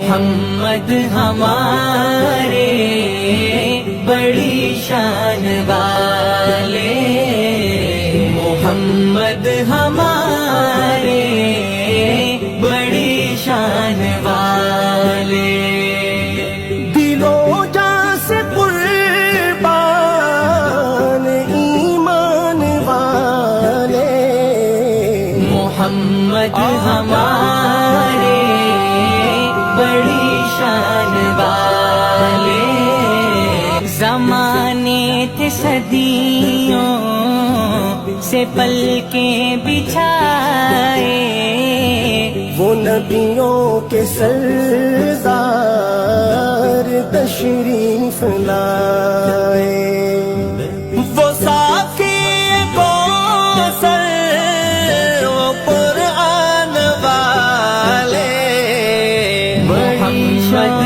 محمد ہمارے بڑی شان والے، محمد ہمارے بڑی شان والے، دلوں جاں سے قربان ایمان والے، محمد ہمارے بڑی شان والے، زمانے تھے صدیوں سے پلکیں بچھائے، وہ نبیوں کے سردار تشریف لائے، وہ ساقی کوثر وہ قرآن والے، محمد